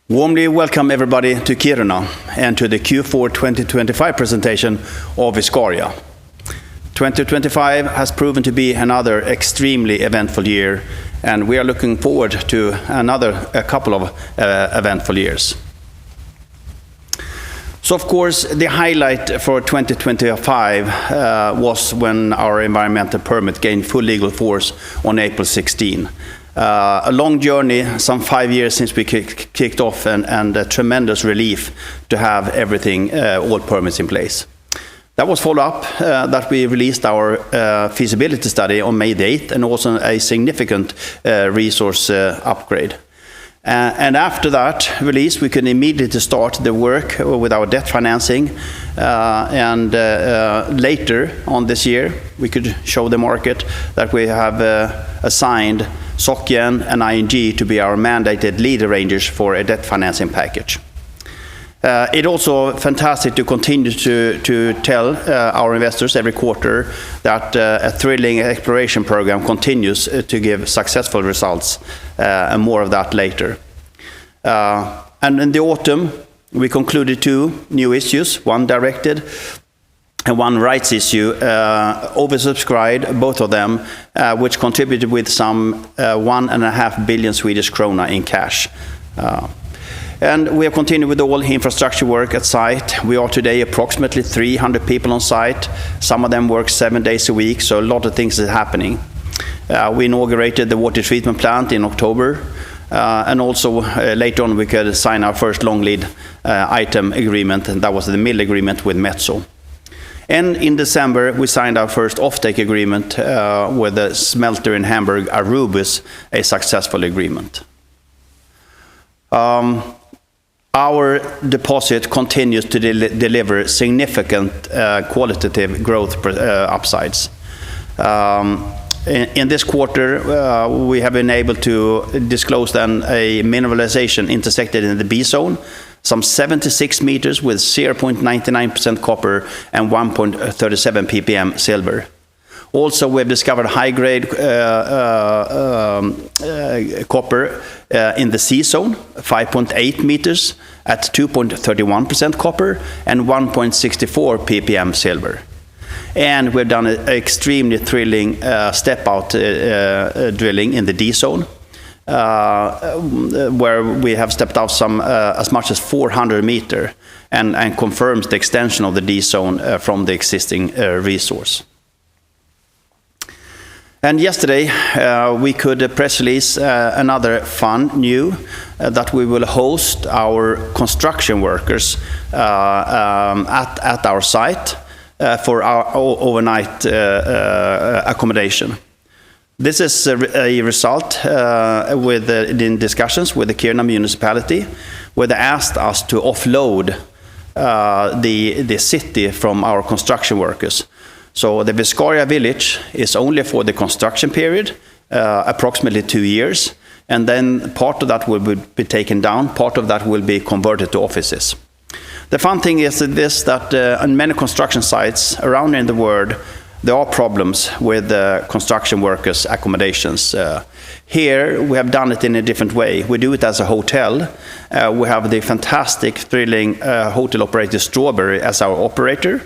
Warmly welcome everybody to Kiruna and to the Q4 2025 presentation of Viscaria. 2025 has proven to be another extremely eventful year, and we are looking forward to a couple of eventful years. So of course, the highlight for 2025 was when our environmental permit gained full legal force on April 16. A long journey, some 5 years since we kicked off, and a tremendous relief to have everything, all permits in place. That was followed up that we released our feasibility study on May the 8th, and also a significant resource upgrade. And after that release, we could immediately start the work with our debt financing. Later on this year, we could show the market that we have assigned Socgen and ING to be our mandated lead arrangers for a debt financing package. It's also fantastic to continue to tell our investors every quarter that a thrilling exploration program continues to give successful results, and more of that later. And in the autumn, we concluded 2 new issues, one directed and one rights issue, oversubscribed, both of them, which contributed with some 1.5 billion Swedish krona in cash. And we have continued with all infrastructure work at site. We are today approximately 300 people on site. Some of them work 7 days a week, so a lot of things are happening. We inaugurated the water treatment plant in October, and also later on we could sign our first long lead item agreement, and that was the mill agreement with Metso. And in December, we signed our first offtake agreement with the smelter in Hamburg, Arubis, a successful agreement. Our deposit continues to deliver significant qualitative growth upsides. In this quarter, we have been able to disclose then a mineralization intersected in the B zone, some 76 meters with 0.99% copper and 1.37 ppm silver. Also, we've discovered high-grade copper in the C zone, 5.8 meters at 2.31% copper and 1.64 ppm silver. And we've done an extremely thrilling step-out drilling in the D zone, where we have stepped out some as much as 400 meters and confirms the extension of the D zone from the existing resource. And yesterday, we could press release another fun new that we will host our construction workers at our site for our overnight accommodation. This is a result in discussions with the Kiruna municipality, where they asked us to offload the city from our construction workers. So the Viscaria village is only for the construction period, approximately 2 years, and then part of that will be taken down, part of that will be converted to offices. The fun thing is that on many construction sites around in the world, there are problems with construction workers' accommodations. Here, we have done it in a different way. We do it as a hotel. We have the fantastic, thrilling hotel operator Strawberry as our operator.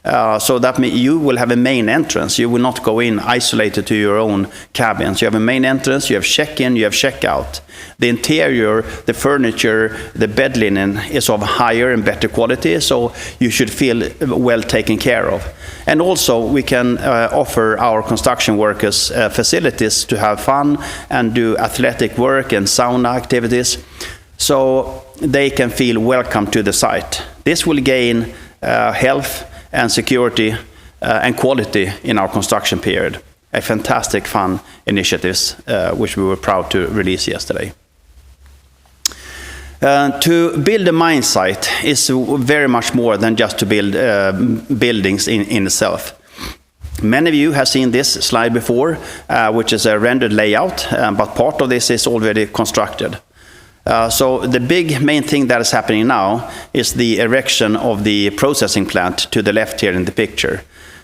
So that means you will have a main entrance. You will not go in isolated to your own cabins. You have a main entrance, you have check-in, you have check-out. The interior, the furniture, the bed linen is of higher and better quality, so you should feel well taken care of. And also we can offer our construction workers facilities to have fun and do athletic work and sauna activities, so they can feel welcome to the site. This will gain health and security and quality in our construction period. A fantastic fun initiatives which we were proud to release yesterday. To build a mine site is very much more than just to build buildings in itself. Many of you have seen this slide before, which is a rendered layout, but part of this is already constructed. So the big main thing that is happening now is the erection of the processing plant to the left here in the picture.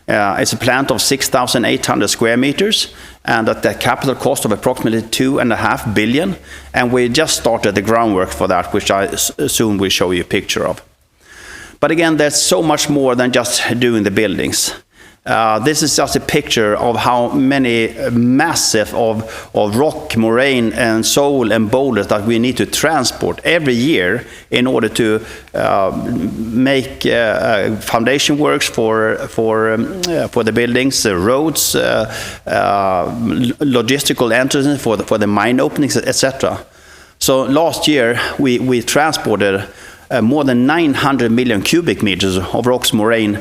It's a plant of 6,800 square meters and at the capital cost of approximately 2.5 billion. And we just started the groundwork for that, which I soon will show you a picture of. But again, there's so much more than just doing the buildings. This is just a picture of how many massive of rock, moraine, and soil and boulders that we need to transport every year in order to make foundation works for the buildings, roads, logistical entrances for the mine openings, etc. So last year we transported more than 900 million cubic meters of rocks, moraine,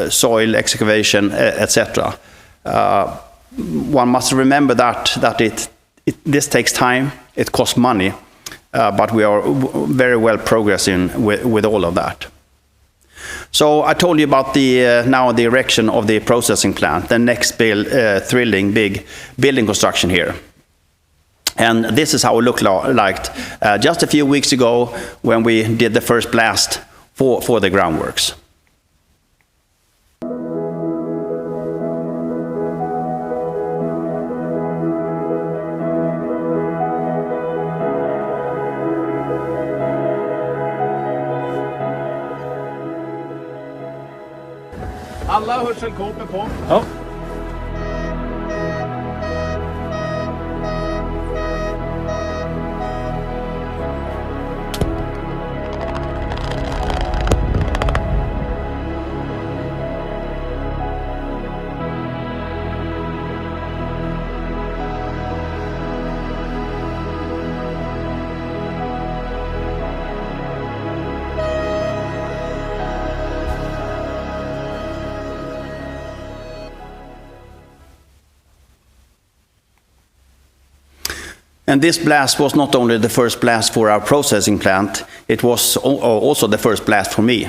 soil, excavation, etc. One must remember that this takes time, it costs money, but we are very well progressing with all of that. So I told you about now the erection of the processing plant, the next thrilling big building construction here. And this is how it looked like just a few weeks ago when we did the first blast for the groundworks. Alla hörselkåpor på. Ja. And this blast was not only the first blast for our processing plant, it was also the first blast for me.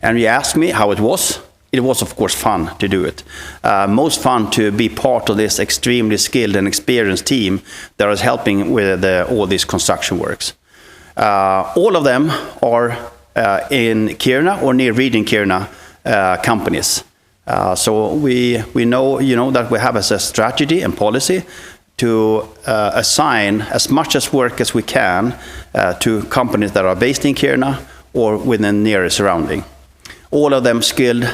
And you ask me how it was. It was, of course, fun to do it. Most fun to be part of this extremely skilled and experienced team that is helping with all these construction works. All of them are in Kiruna or near Reading Kiruna companies. So we know that we have as a strategy and policy to assign as much as work as we can to companies that are based in Kiruna or within the nearest surrounding. All of them skilled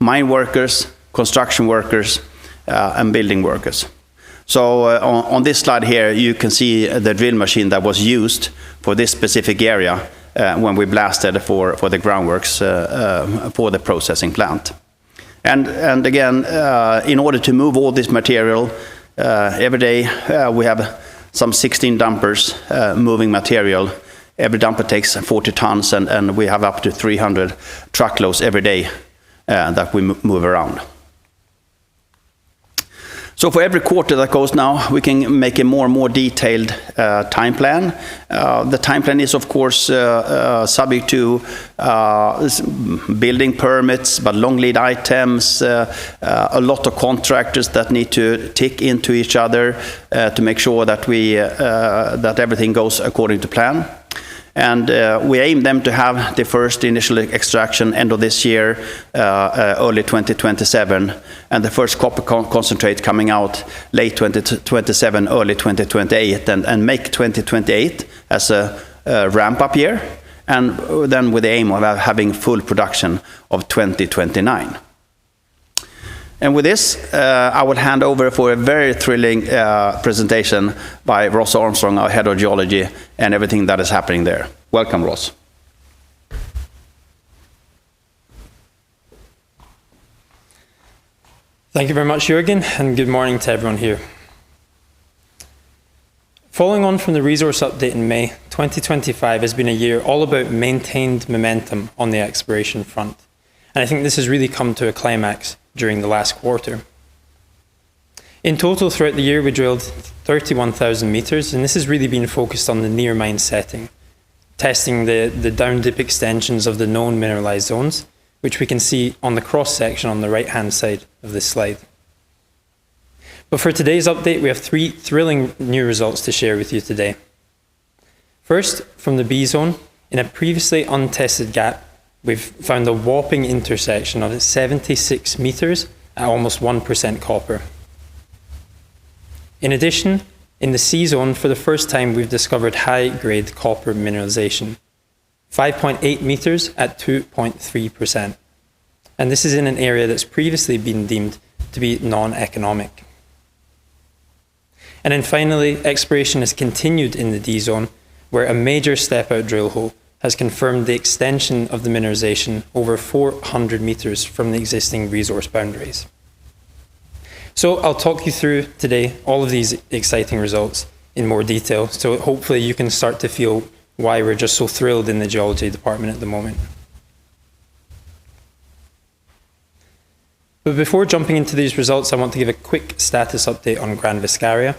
mine workers, construction workers, and building workers. So on this slide here, you can see the drill machine that was used for this specific area when we blasted for the groundworks for the processing plant. And again, in order to move all this material, every day we have some 16 dumpers moving material. Every dumper takes 40 tons and we have up to 300 truckloads every day that we move around. So for every quarter that goes now, we can make a more and more detailed time plan. The time plan is, of course, subject to building permits, but long lead items, a lot of contractors that need to tick into each other to make sure that that everything goes according to plan. And we aim them to have the first initial extraction end of this year, early 2027, and the first copper concentrate coming out late 2027, early 2028, and make 2028 as a ramp-up year, and then with the aim of having full production of 2029. And with this, I will hand over for a very thrilling presentation by Ross Armstrong, our head of geology, and everything that is happening there. Welcome, Ross. Thank you very much, Jürgen, and good morning to everyone here. Following on from the resource update in May, 2025 has been a year all about maintained momentum on the exploration front. And I think this has really come to a climax during the last quarter. In total, throughout the year, we drilled 31,000 meters, and this has really been focused on the near mine setting, testing the down dip extensions of the known mineralized zones, which we can see on the cross section on the right-hand side of this slide. But for today's update, we have 3 thrilling new results to share with you today. First, from the B zone, in a previously untested gap, we've found a whopping intersection of 76 meters at almost 1% copper. In addition, in the C zone, for the first time, we've discovered high-grade copper mineralization, 5.8 meters at 2.3%. And this is in an area that's previously been deemed to be non-economic. And then finally, exploration has continued in the D zone, where a major step-out drill hole has confirmed the extension of the mineralization over 400 meters from the existing resource boundaries. So I'll talk you through today all of these exciting results in more detail, so hopefully you can start to feel why we're just so thrilled in the geology department at the moment. But before jumping into these results, I want to give a quick status update on Gran Viscaria.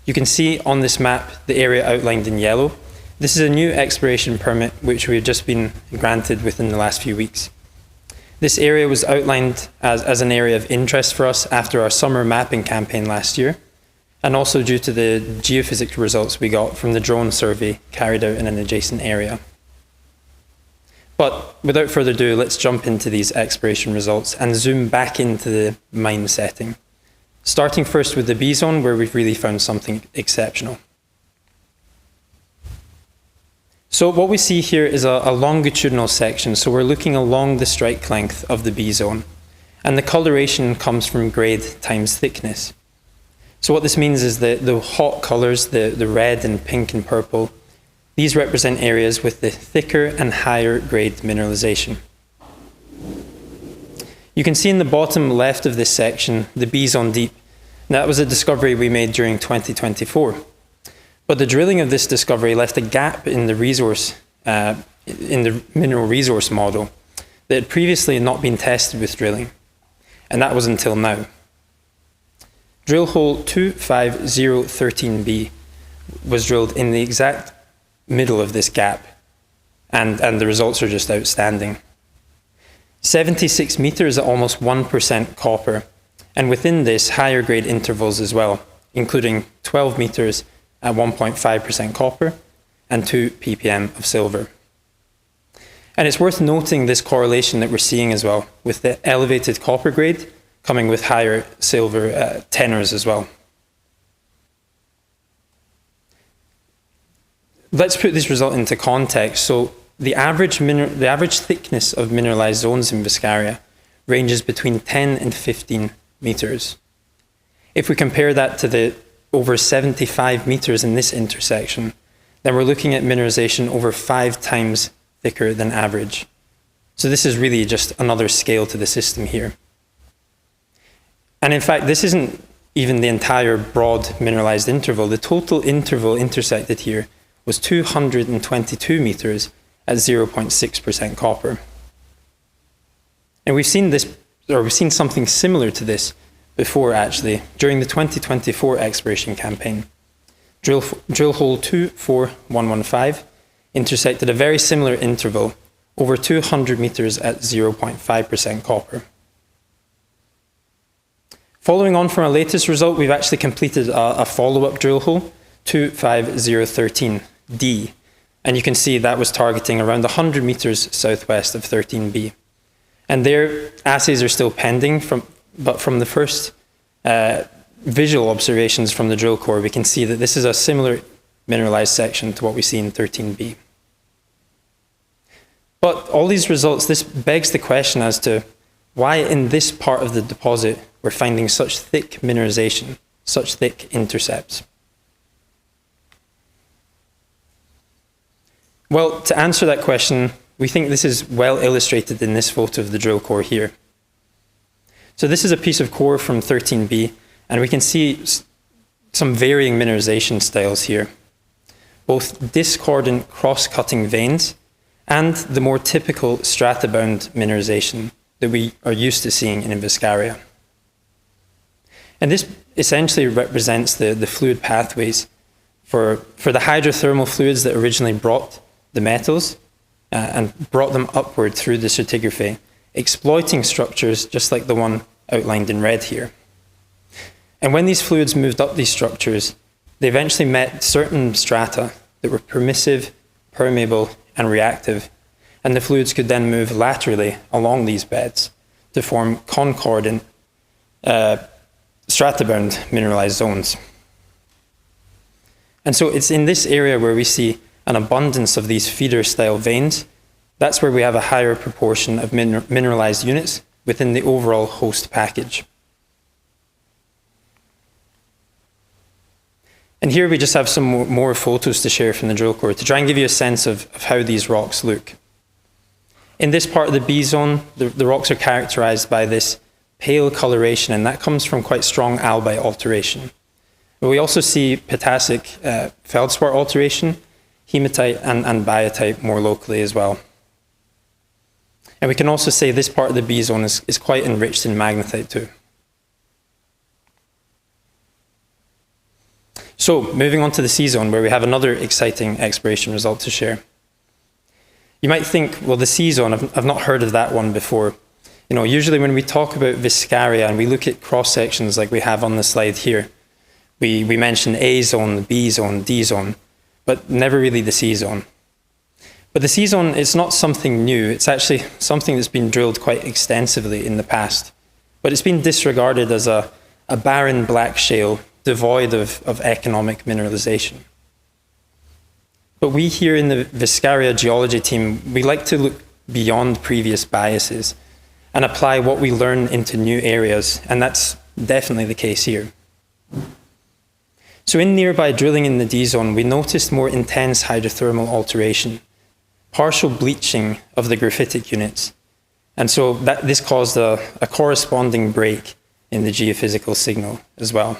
You can see on this map the area outlined in yellow. This is a new exploration permit which we've just been granted within the last few weeks. This area was outlined as an area of interest for us after our summer mapping campaign last year, and also due to the geophysics results we got from the drone survey carried out in an adjacent area. But without further ado, let's jump into these exploration results and zoom back into the mine setting. Starting first with the B zone, where we've really found something exceptional. So what we see here is a longitudinal section, so we're looking along the strike length of the B zone, and the coloration comes from grade times thickness. So what this means is that the hot colors, the red and pink and purple, these represent areas with the thicker and higher grade mineralization. You can see in the bottom left of this section, the B zone deep. That was a discovery we made during 2024. But the drilling of this discovery left a gap in the resource, in the mineral resource model that had previously not been tested with drilling. And that was until now. Drill hole 25013B was drilled in the exact middle of this gap, and the results are just outstanding. 76 meters at almost 1% copper, and within this, higher grade intervals as well, including 12 meters at 1.5% copper and 2 ppm of silver. And it's worth noting this correlation that we're seeing as well, with the elevated copper grade coming with higher silver tenors as well. Let's put this result into context. So the average thickness of mineralized zones in Viscaria ranges between 10 and 15 meters. If we compare that to the over 75 meters in this intersection, then we're looking at mineralization over 5 times thicker than average. So this is really just another scale to the system here. And in fact, this isn't even the entire broad mineralized interval. The total interval intersected here was 222 meters at 0.6% copper. And we've seen something similar to this before, actually, during the 2024 exploration campaign. Drill hole 24115 intersected a very similar interval over 200 meters at 0.5% copper. Following on from our latest result, we've actually completed a follow-up drill hole, 25013D, and you can see that was targeting around 100 meters southwest of 13B. And their assays are still pending, but from the first visual observations from the drill core, we can see that this is a similar mineralized section to what we see in 13B. But all these results, this begs the question as to why in this part of the deposit we're finding such thick mineralization, such thick intercepts. Well, to answer that question, we think this is well illustrated in this photo of the drill core here. So this is a piece of core from 13B, and we can see some varying mineralization styles here, both discordant cross-cutting veins and the more typical stratabound mineralization that we are used to seeing in Viscaria. And this essentially represents the fluid pathways for the hydrothermal fluids that originally brought the metals and brought them upward through the stratigraphy, exploiting structures just like the one outlined in red here. And when these fluids moved up these structures, they eventually met certain strata that were permissive, permeable, and reactive. and the fluids could then move laterally along these beds to form concordant stratabound mineralized zones. And so it's in this area where we see an abundance of these feeder-style veins. That's where we have a higher proportion of mineralized units within the overall host package. And here we just have some more photos to share from the drill core to try and give you a sense of how these rocks look. In this part of the B zone, the rocks are characterized by this pale coloration, and that comes from quite strong albite alteration. But we also see potassic feldspar alteration, hematite and biotite more locally as well. And we can also say this part of the B zone is quite enriched in magnetite too. So moving on to the C zone, where we have another exciting exploration result to share. You might think, well, the C zone, I've not heard of that one before. You know, usually when we talk about Viscaria and we look at cross sections like we have on the slide here, we mention A zone, B zone, D zone, but never really the C zone. But the C zone is not something new. It's actually something that's been drilled quite extensively in the past. But it's been disregarded as a barren black shale devoid of economic mineralization. But we here in the Viscaria geology team, we like to look beyond previous biases and apply what we learn into new areas, and that's definitely the case here. So in nearby drilling in the D zone, we noticed more intense hydrothermal alteration, partial bleaching of the graphitic units. And so this caused a corresponding break in the geophysical signal as well.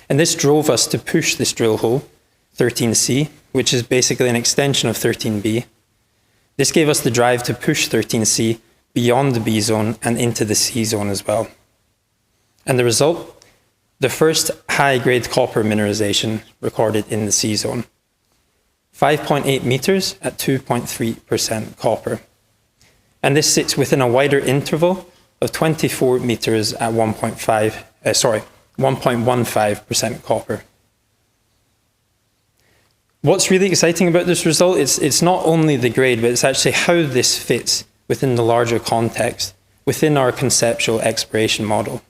And this drove us to push this drill hole, 13C, which is basically an extension of 13B. This gave us the drive to push 13C beyond the B zone and into the C zone as well. And the result? The first high-grade copper mineralization recorded in the C zone. 5.8 meters at 2.3% copper. And this sits within a wider interval of 24 meters at 1.15% copper. What's really exciting about this result is it's not only the grade, but it's actually how this fits within the larger context, within our conceptual exploration model.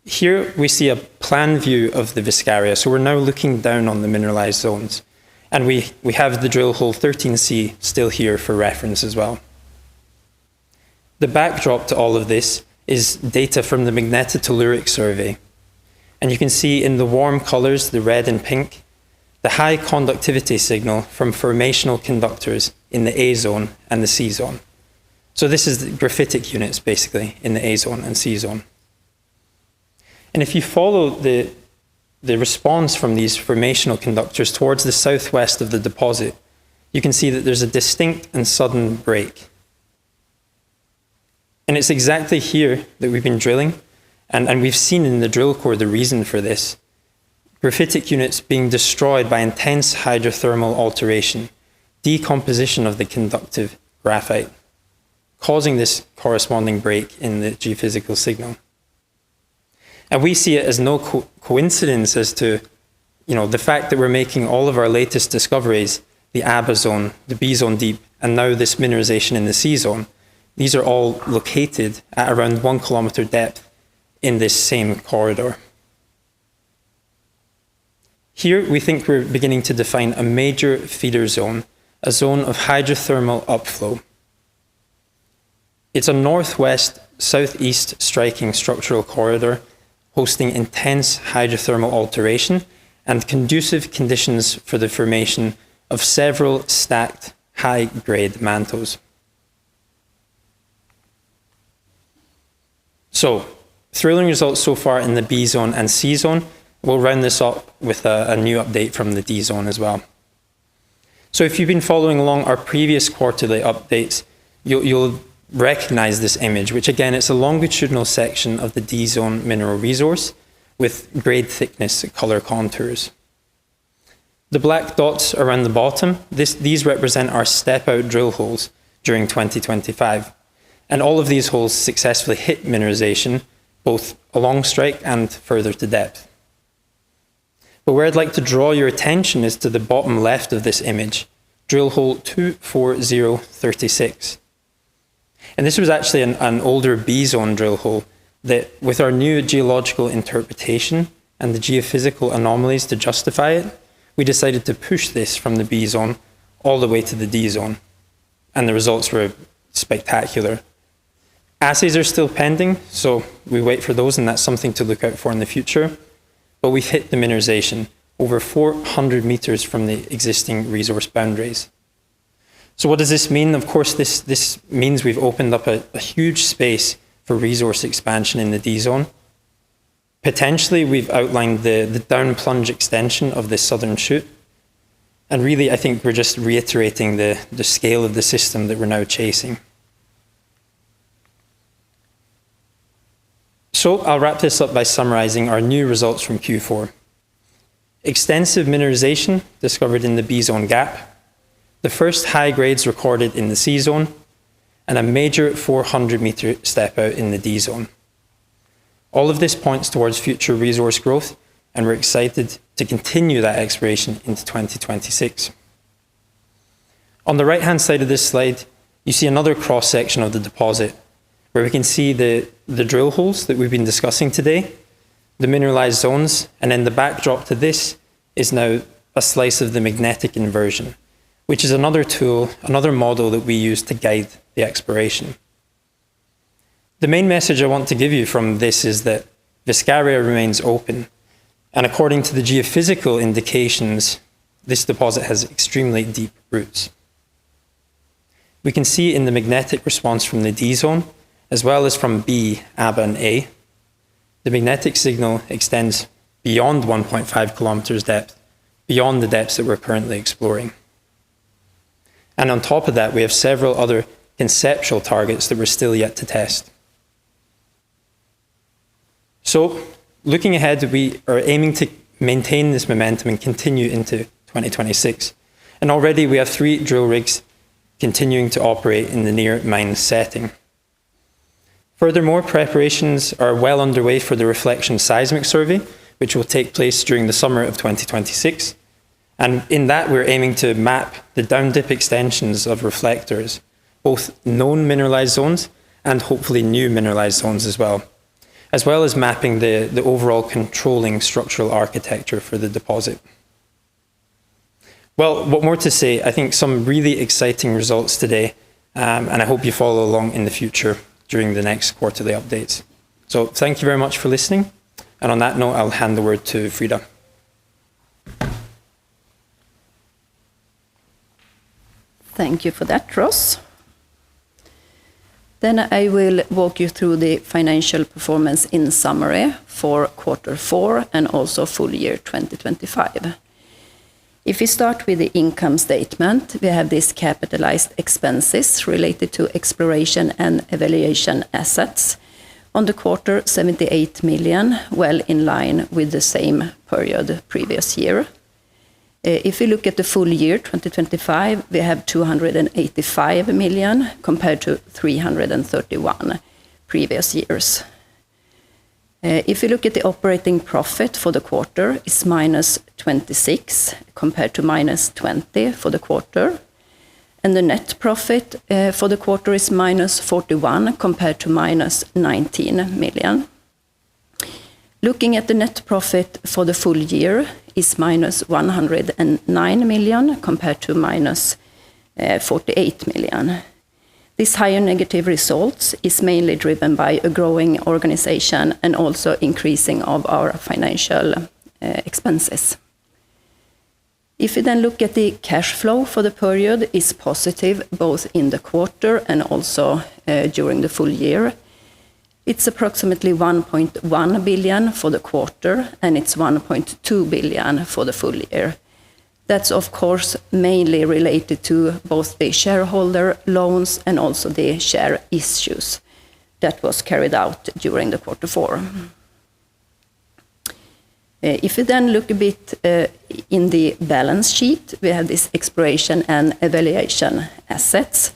Here we see a plan view of the Viscaria, so we're now looking down on the mineralized zones. And we have the drill hole 13C still here for reference as well. The backdrop to all of this is data from the magnetotelluric survey. And you can see in the warm colors, the red and pink, the high conductivity signal from formational conductors in the A zone and the C zone. So this is the graphitic units basically in the A zone and C zone. And if you follow the response from these formational conductors towards the southwest of the deposit, you can see that there's a distinct and sudden break. And it's exactly here that we've been drilling, and we've seen in the drill core the reason for this. Graphitic units being destroyed by intense hydrothermal alteration, decomposition of the conductive graphite, causing this corresponding break in the geophysical signal. And we see it as no coincidence as to, the fact that we're making all of our latest discoveries, the ABBA zone, the B zone deep, and now this mineralization in the C zone. These are all located at around 1 kilometer depth in this same corridor. Here we think we're beginning to define a major feeder zone, a zone of hydrothermal upflow. It's a northwest-southeast striking structural corridor hosting intense hydrothermal alteration and conducive conditions for the formation of several stacked high-grade mantos. So, thrilling results so far in the B zone and C zone. We'll round this up with a new update from the D zone as well. So if you've been following along our previous quarterly updates, you'll recognize this image, which again, it's a longitudinal section of the D zone mineral resource with grade thickness color contours. The black dots around the bottom, these represent our step-out drill holes during 2025. And all of these holes successfully hit mineralization, both along strike and further to depth. But where I'd like to draw your attention is to the bottom left of this image, drill hole 24036. And this was actually an older B-zone drill hole that, with our new geological interpretation and the geophysical anomalies to justify it, we decided to push this from the B-zone all the way to the D-zone. And the results were spectacular. Assays are still pending, so we wait for those, and that's something to look out for in the future. But we've hit the mineralization over 400 meters from the existing resource boundaries. So what does this mean? Of course, this means we've opened up a huge space for resource expansion in the D-zone. Potentially, we've outlined the down plunge extension of this southern shoot. And really, I think we're just reiterating the scale of the system that we're now chasing. So I'll wrap this up by summarizing our new results from Q4. Extensive mineralization discovered in the B-zone gap, the first high grades recorded in the C-zone, and a major 400-meter step out in the D-zone. All of this points towards future resource growth, and we're excited to continue that exploration into 2026. On the right-hand side of this slide, you see another cross-section of the deposit, where we can see the drill holes that we've been discussing today, the mineralized zones, and then the backdrop to this is now a slice of the magnetic inversion, which is another tool, another model that we use to guide the exploration. The main message I want to give you from this is that Viscaria remains open, and according to the geophysical indications, this deposit has extremely deep roots. We can see in the magnetic response from the D zone, as well as from B, ABA, and A, the magnetic signal extends beyond 1.5 kilometers depth, beyond the depths that we're currently exploring. And on top of that, we have several other conceptual targets that we're still yet to test. So, looking ahead, we are aiming to maintain this momentum and continue into 2026. And already we have 3 drill rigs continuing to operate in the near mine setting. Furthermore, preparations are well underway for the reflection seismic survey, which will take place during the summer of 2026. And in that, we're aiming to map the down dip extensions of reflectors, both known mineralized zones and hopefully new mineralized zones as well as mapping the overall controlling structural architecture for the deposit. Well, what more to say? I think some really exciting results today, and I hope you follow along in the future during the next quarterly updates. So thank you very much for listening. And on that note, I'll hand the word to Frida. Thank you for that, Ross. Then I will walk you through the financial performance in summary for Q4 and also full year 2025. If we start with the income statement, we have these capitalized expenses related to exploration and evaluation assets. On the quarter, 78 million, well in line with the same period previous year. If we look at the full year 2025, we have 285 million compared to 331 previous years. If you look at the operating profit for the quarter, it's minus 26 compared to minus 20 for the quarter. And the net profit for the quarter is minus 41 compared to minus 19 million. Looking at the net profit for the full year is minus 109 million compared to minus 48 million. This higher negative results is mainly driven by a growing organization and also increasing of our financial expenses. If you then look at the cash flow for the period, is positive both in the quarter and also during the full year. It's approximately 1.1 billion for the quarter and it's 1.2 billion for the full year. That's of course mainly related to both the shareholder loans and also the share issues that was carried out during the Q4. If you then look a bit in the balance sheet, we have this exploration and evaluation assets,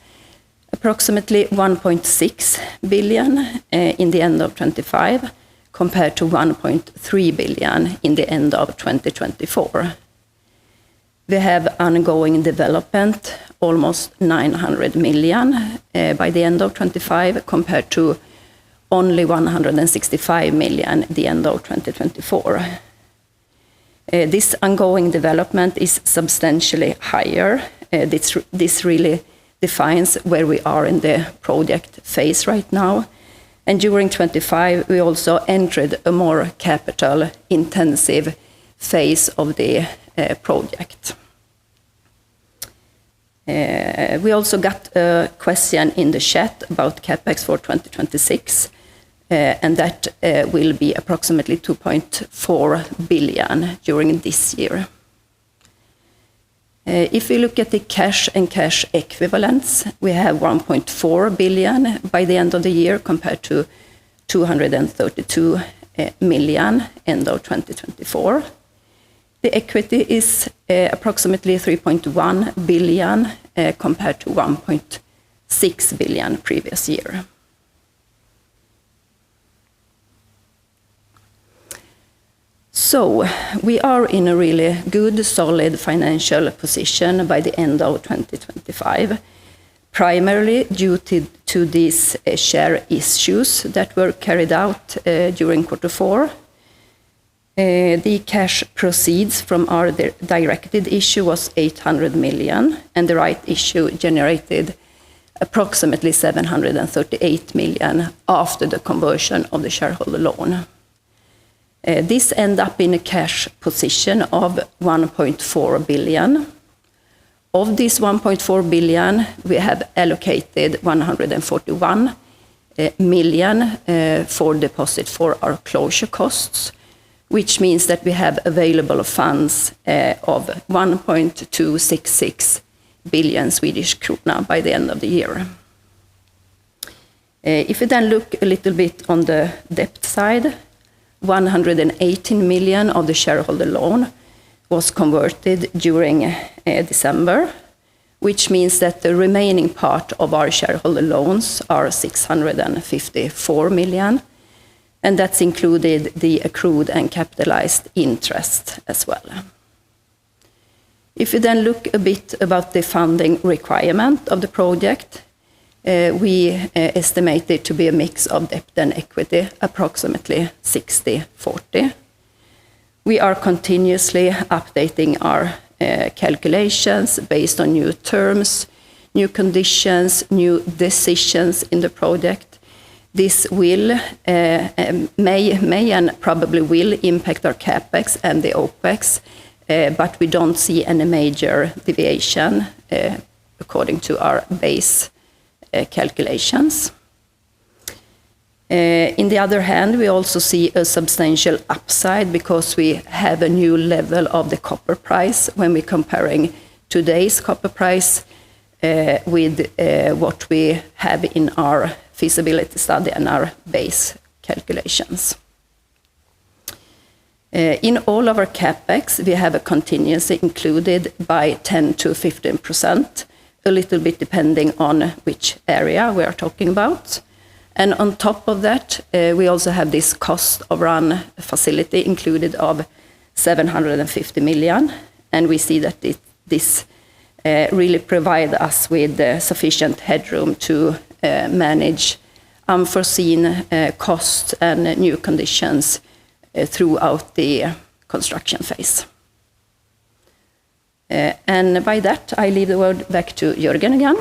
approximately 1.6 billion in the end of 25, compared to 1.3 billion in the end of 2024. We have ongoing development, almost 900 million by the end of 2025, compared to only 165 million at the end of 2024. This ongoing development is substantially higher. This really defines where we are in the project phase right now. And during 2025, we also entered a more capital-intensive phase of the project. We also got a question in the chat about CapEx for 2026, and that will be approximately 2.4 billion during this year. If we look at the cash and cash equivalents, we have 1.4 billion by the end of the year compared to 232 million end of 2024. The equity is approximately 3.1 billion compared to 1.6 billion previous year. So we are in a really good, solid financial position by the end of 2025, primarily due to these share issues that were carried out during Q4. The cash proceeds from our directed issue was 800 million, and the right issue generated approximately 738 million after the conversion of the shareholder loan. This ended up in a cash position of 1.4 billion. Of this 1.4 billion, we have allocated 141 million for deposit for our closure costs, which means that we have available funds of 1.266 billion Swedish krona by the end of the year. If we then look a little bit on the debt side, 118 million of the shareholder loan was converted during December, which means that the remaining part of our shareholder loans are 654 million, and that's included the accrued and capitalized interest as well. If you then look a bit about the funding requirement of the project, we estimate it to be a mix of debt and equity, approximately 60-40. We are continuously updating our calculations based on new terms, new conditions, new decisions in the project. This will, may and probably will impact our CapEx and the OpEx, but we don't see any major deviation according to our base calculations. In the other hand, we also see a substantial upside because we have a new level of the copper price when we're comparing today's copper price with what we have in our feasibility study and our base calculations. In all of our CapEx, we have a contingency included by 10-15%, a little bit depending on which area we are talking about. And on top of that, we also have this cost of run facility included of 750 million. And we see that this really provides us with sufficient headroom to manage unforeseen costs and new conditions throughout the construction phase. And by that, I leave the word back to Jörgen again.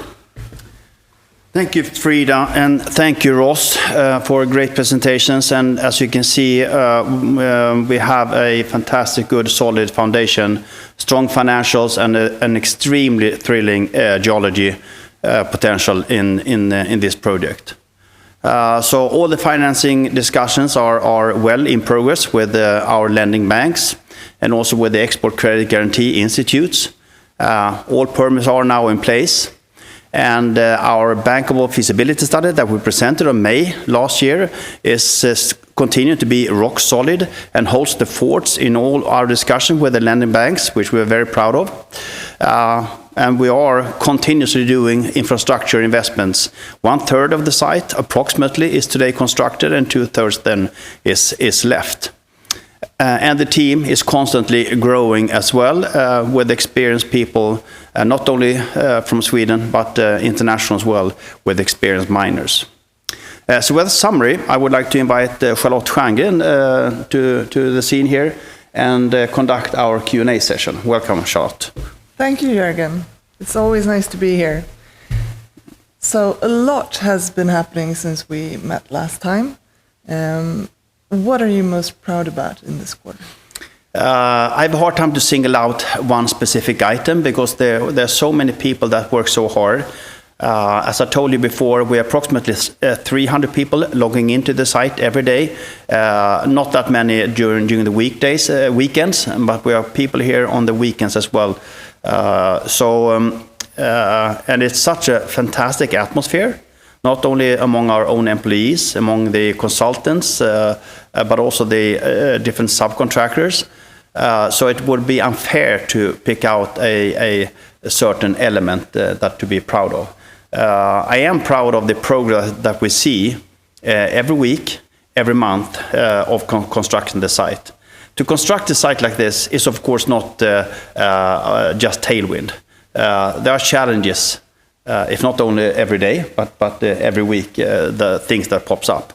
Thank you, Frida, and thank you, Ross, for great presentations. And as you can see, we have a fantastic, good, solid foundation, strong financials, and an extremely thrilling geology potential in this project. So all the financing discussions are well in progress with our lending banks and also with the Export Credit Guarantee Institutes. All permits are now in place. And our bankable feasibility study that we presented in May last year is continuing to be rock solid and holds the forts in all our discussion with the lending banks, which we're very proud of. and we are continuously doing infrastructure investments. 1/3 of the site approximately is today constructed, and 2/3 then is left. And the team is constantly growing as well, with experienced people, not only from Sweden, but international as well, with experienced miners. So with a summary, I would like to invite Charlotte Stjärngren to the scene here and conduct our Q&A session. Welcome, Charlotte. Thank you, Jörgen. It's always nice to be here. So a lot has been happening since we met last time. What are you most proud about in this quarter? I have a hard time to single out one specific item because there are so many people that work so hard. As I told you before, we are approximately 300 people logging into the site every day. Not that many during the weekdays, weekends, but we have people here on the weekends as well. And it's such a fantastic atmosphere, not only among our own employees, among the consultants, but also the different subcontractors. So it would be unfair to pick out a certain element that to be proud of. I am proud of the progress that we see every week, every month of constructing the site. To construct a site like this is of course not just tailwind. There are challenges, if not only every day, but every week, the things that pops up.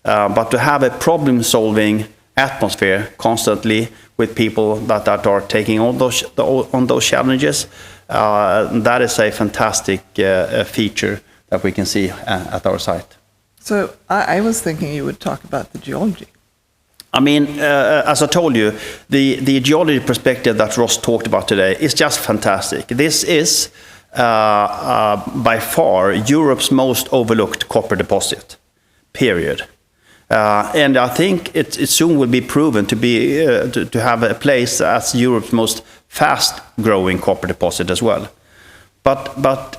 But to have a problem-solving atmosphere constantly with people that are taking on those challenges, that is a fantastic feature that we can see at our site. So I was thinking you would talk about the geology. I mean, as I told you, the geology perspective that Ross talked about today is just fantastic. This is by far Europe's most overlooked copper deposit, period. And I think it soon will be proven to be to have a place as Europe's most fast-growing copper deposit as well. But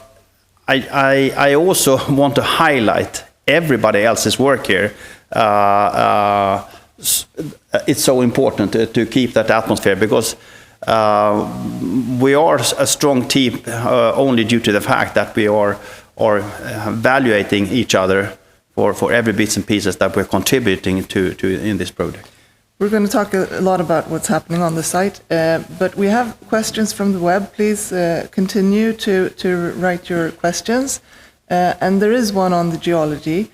I also want to highlight everybody else's work here. It's so important to keep that atmosphere because we are a strong team only due to the fact that we are evaluating each other for every bits and pieces that we're contributing to in this project. We're going to talk a lot about what's happening on the site, but we have questions from the web. Please continue to write your questions. And there is one on the geology.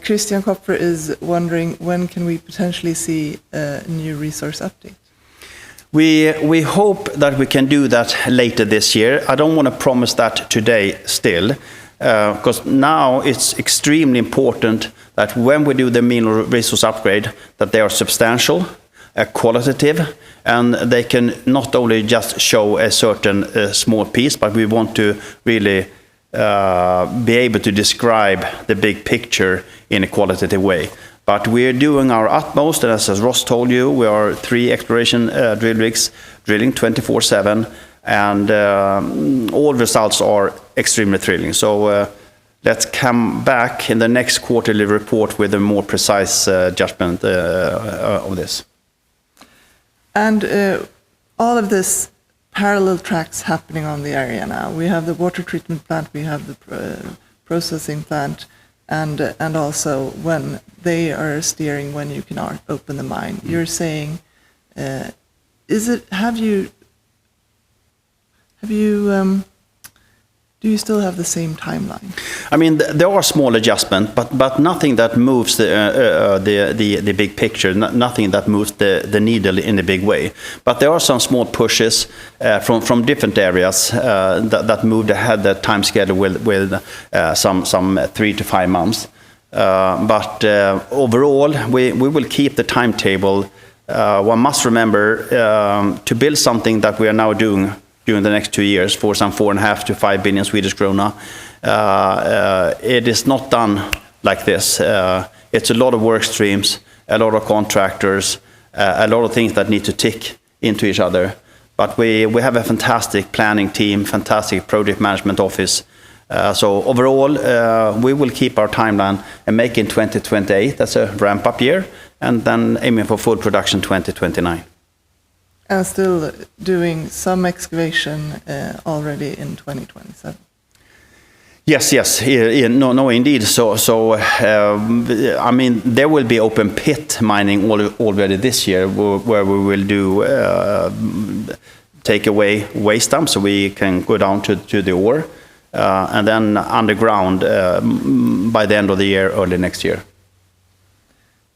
Christian Kopfer is wondering, when can we potentially see a new resource update? We hope that we can do that later this year. I don't want to promise that today still, because now it's extremely important that when we do the mineral resource upgrade, that they are substantial, qualitative, and they can not only just show a certain small piece, but we want to really be able to describe the big picture in a qualitative way. But we're doing our utmost, and as Ross told you, we are 3 exploration drill rigs drilling 24/7, and all results are extremely thrilling. So let's come back in the next quarterly report with a more precise judgment of this. And all of this parallel tracks happening on the area now. We have the water treatment plant, we have the processing plant, and also when they are steering when you can open the mine. You're saying, do you still have the same timeline? I mean, there are small adjustments, but nothing that moves the big picture, nothing that moves the needle in a big way. But there are some small pushes from different areas that moved ahead the time schedule with some 3 to 5 months. But overall, we will keep the timetable. One must remember to build something that we are now doing during the next 2 years for some 4.5 to 5 billion Swedish krona. It is not done like this. It's a lot of work streams, a lot of contractors, a lot of things that need to tick into each other. But we have a fantastic planning team, fantastic project management office. So overall, we will keep our timeline and make in 2028 as a ramp-up year, and then aiming for full production 2029. And still doing some excavation already in 2027. Yes, no, indeed. So I mean, there will be open pit mining already this year, where we will do take away waste dump, so we can go down to the ore, and then underground by the end of the year, early next year.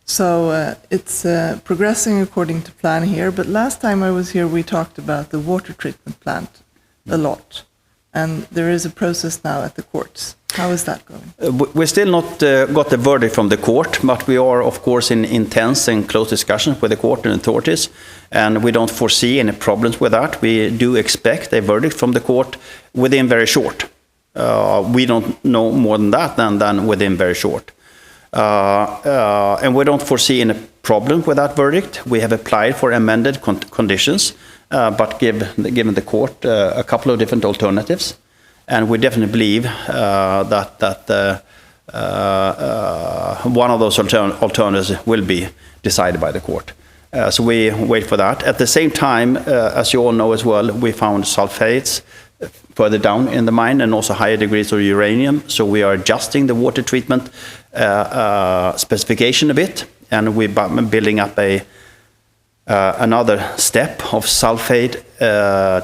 So it's progressing according to plan here. But last time I was here, we talked about the water treatment plant a lot. And there is a process now at the courts. How is that going? We still not got the verdict from the court, but we are, of course, in intense and close discussions with the court and authorities. And we don't foresee any problems with that. We do expect a verdict from the court within very short. We don't know more than that than within very short. And we don't foresee any problem with that verdict. We have applied for amended conditions, but given the court a couple of different alternatives, and we definitely believe that one of those alternatives will be decided by the court. So we wait for that. At the same time, as you all know as well, we found sulfates further down in the mine and also higher degrees of uranium. So we are adjusting the water treatment specification a bit, and we're building up another step of sulfate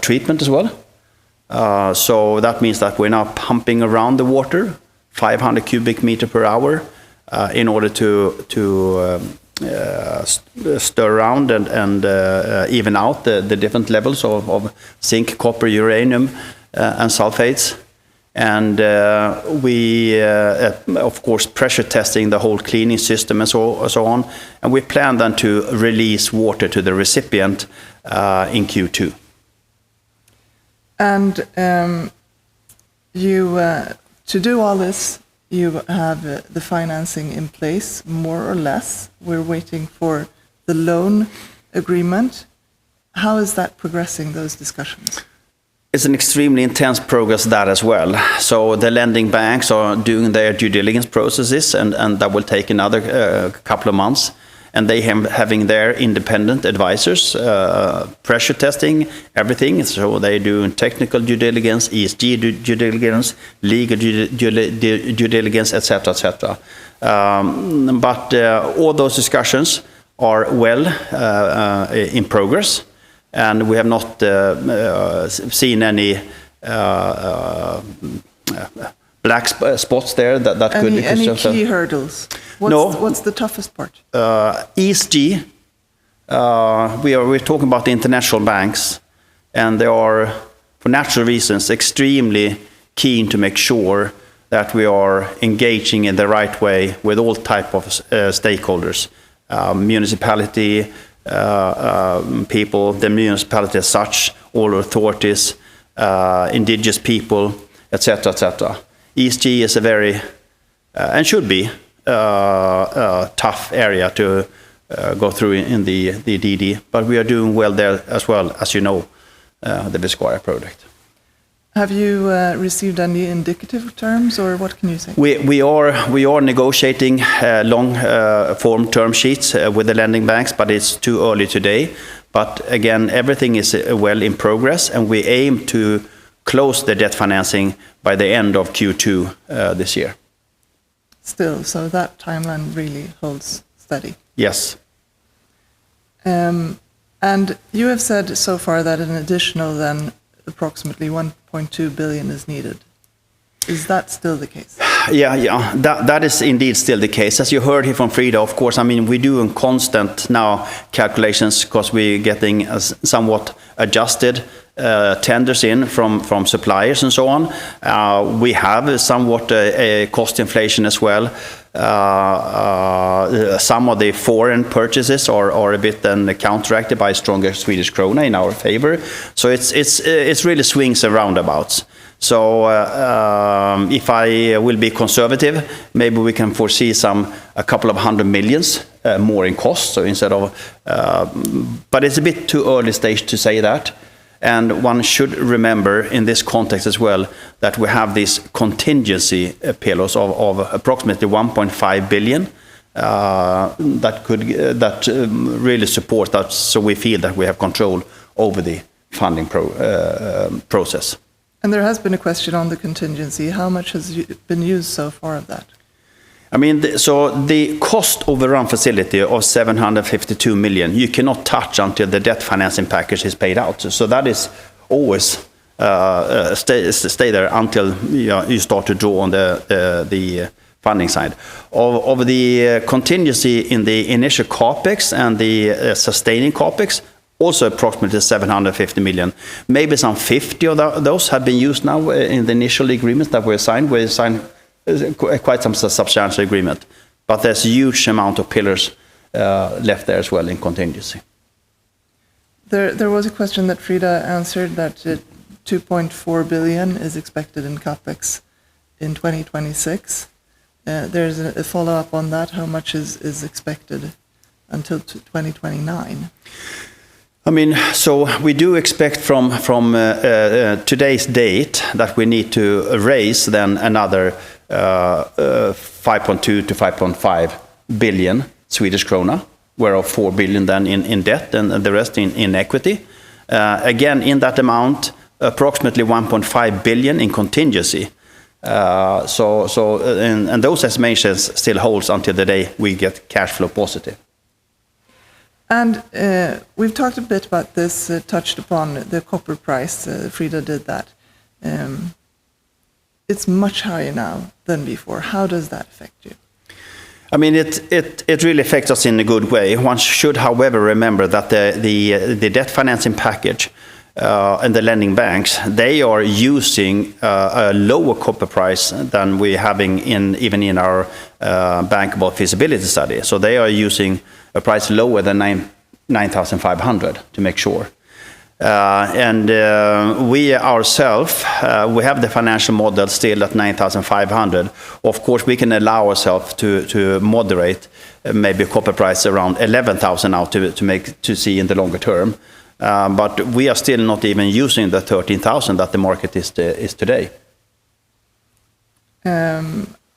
treatment as well. So that means that we're now pumping around the water 500 cubic meter per hour in order to stir around and even out the different levels of zinc, copper, uranium, and sulfates. And we, of course, pressure testing the whole cleaning system and so on. And we plan then to release water to the recipient in Q2. And to do all this, you have the financing in place, more or less. We're waiting for the loan agreement. How is that progressing, those discussions? It's an extremely intense progress that as well. So the lending banks are doing their due diligence processes, and that will take another couple of months. And they having their independent advisors, pressure testing, everything. So they do technical due diligence, ESG due diligence, legal due diligence, etc., etc. But all those discussions are well in progress. And we have not seen any black spots there that could be any key hurdles. What's the toughest part? ESG. We're talking about the international banks, and they are, for natural reasons, extremely keen to make sure that we are engaging in the right way with all type of stakeholders, municipality. People, the municipality as such, all authorities, indigenous people, etc., etc. ESG is a very, and should be, tough area to go through in the DD, but we are doing well there as well, as you know, the Viscaria project. Have you received any indicative terms, or what can you say? We are negotiating long form term sheets with the lending banks, but it's too early today. But again, everything is well in progress, and we aim to close the debt financing by the end of Q2 this year. Still, so that timeline really holds steady. Yes. And you have said so far that an additional then approximately 1.2 billion is needed. Is that still the case? Yeah, that is indeed still the case. As you heard here from Frida, of course, I mean, we do constant now calculations because we're getting somewhat adjusted tenders in from suppliers and so on. We have somewhat a cost inflation as well. Some of the foreign purchases are a bit then counteracted by stronger Swedish krona in our favor. So it's really swings and roundabouts. So if I will be conservative, maybe we can foresee a couple of 100 millions more in cost. So instead of, but it's a bit too early stage to say that. And one should remember in this context as well that we have these contingency pillars of approximately 1.5 billion that really support that, so we feel that we have control over the funding process. And there has been a question on the contingency. How much has been used so far of that? I mean, so the cost overrun facility of 752 million, you cannot touch until the debt financing package is paid out. So that is always stay there until you start to draw on the funding side. Of the contingency in the initial capex and the sustaining capex, also approximately 750 million. Maybe some 50 of those have been used now in the initial agreements that were signed. We signed quite some substantial agreement, but there's a huge amount of pillars left there as well in contingency. There was a question that Frida answered that 2.4 billion is expected in capex in 2026. There's a follow-up on that. How much is expected until 2029? I mean, so we do expect from today's date that we need to raise then another 5.2 to 5.5 billion Swedish krona, whereof 4 billion then in debt and the rest in equity. Again, in that amount, approximately 1.5 billion in contingency. And those estimations still holds until the day we get cash flow positive. And we've talked a bit about this, touched upon the copper price. Frida did that. It's much higher now than before. How does that affect you? I mean, it really affects us in a good way. One should, however, remember that the debt financing package and the lending banks, they are using a lower copper price than we're having even in our bankable feasibility study. So they are using a price lower than 9,500 to make sure. And we ourselves, we have the financial model still at 9,500. Of course, we can allow ourselves to moderate maybe a copper price around 11,000 now to see in the longer term. But we are still not even using the 13,000 that the market is today.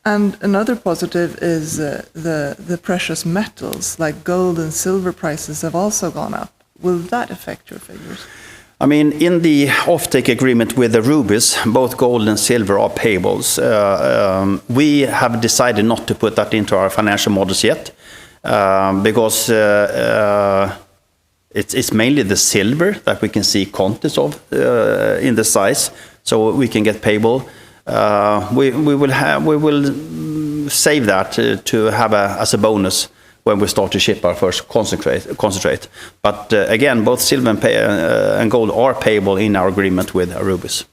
And another positive is the precious metals, like gold and silver prices have also gone up. Will that affect your figures? I mean, in the offtake agreement with the rubies, both gold and silver are payables. We have decided not to put that into our financial models yet, because it's mainly the silver that we can see contents of in the size, so we can get payable. We will save that to have as a bonus when we start to ship our first concentrate. But again, both silver and gold are payable in our agreement with Arubis.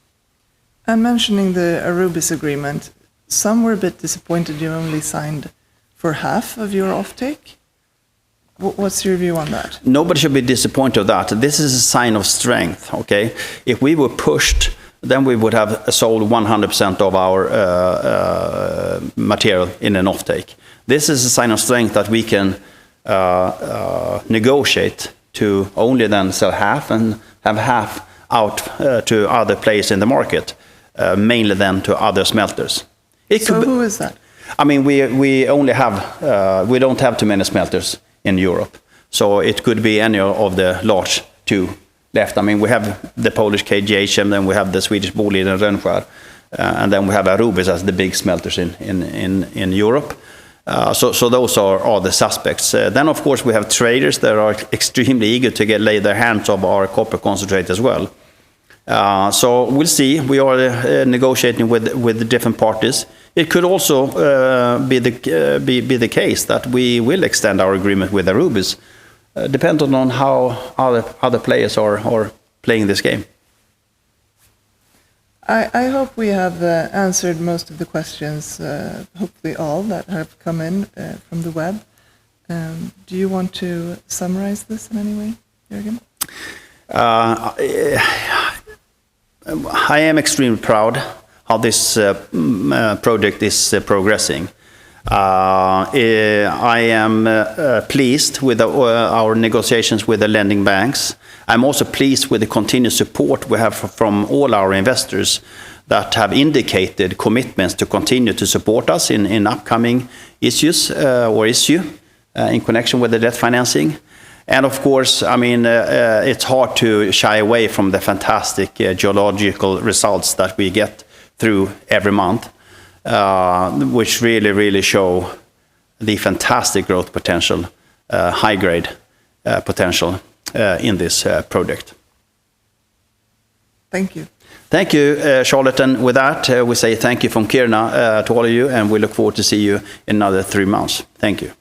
And mentioning the Arubis agreement, some were a bit disappointed you only signed for half of your offtake. What's your view on that? Nobody should be disappointed of that. This is a sign of strength, okay? If we were pushed, then we would have sold 100% of our material in an offtake. This is a sign of strength that we can negotiate to only then sell half and have half out to other players in the market, mainly then to other smelters. Who is that? I mean, we only have, we don't have too many smelters in Europe. So it could be any of the large two left. I mean, we have the Polish KGHM, then we have the Swedish Boliden and Rönnskär, and then we have Arubis as the big smelters in Europe. So those are the suspects. Then, of course, we have traders that are extremely eager to lay their hands on our copper concentrate as well. So we'll see. We are negotiating with the different parties. It could also be the case that we will extend our agreement with Arubis, depending on how other players are playing this game. I hope we have answered most of the questions, hopefully all that have come in from the web. Do you want to summarize this in any way, Jörgen? I am extremely proud how this project is progressing. I am pleased with our negotiations with the lending banks. I'm also pleased with the continued support we have from all our investors that have indicated commitments to continue to support us in upcoming issues in connection with the debt financing. And of course, I mean, it's hard to shy away from the fantastic geological results that we get through every month, which really show the fantastic growth potential, high grade potential in this project. Thank you. Thank you, Charlotte. And with that, we say thank you from Kiruna to all of you, and we look forward to see you in another 3 months. Thank you.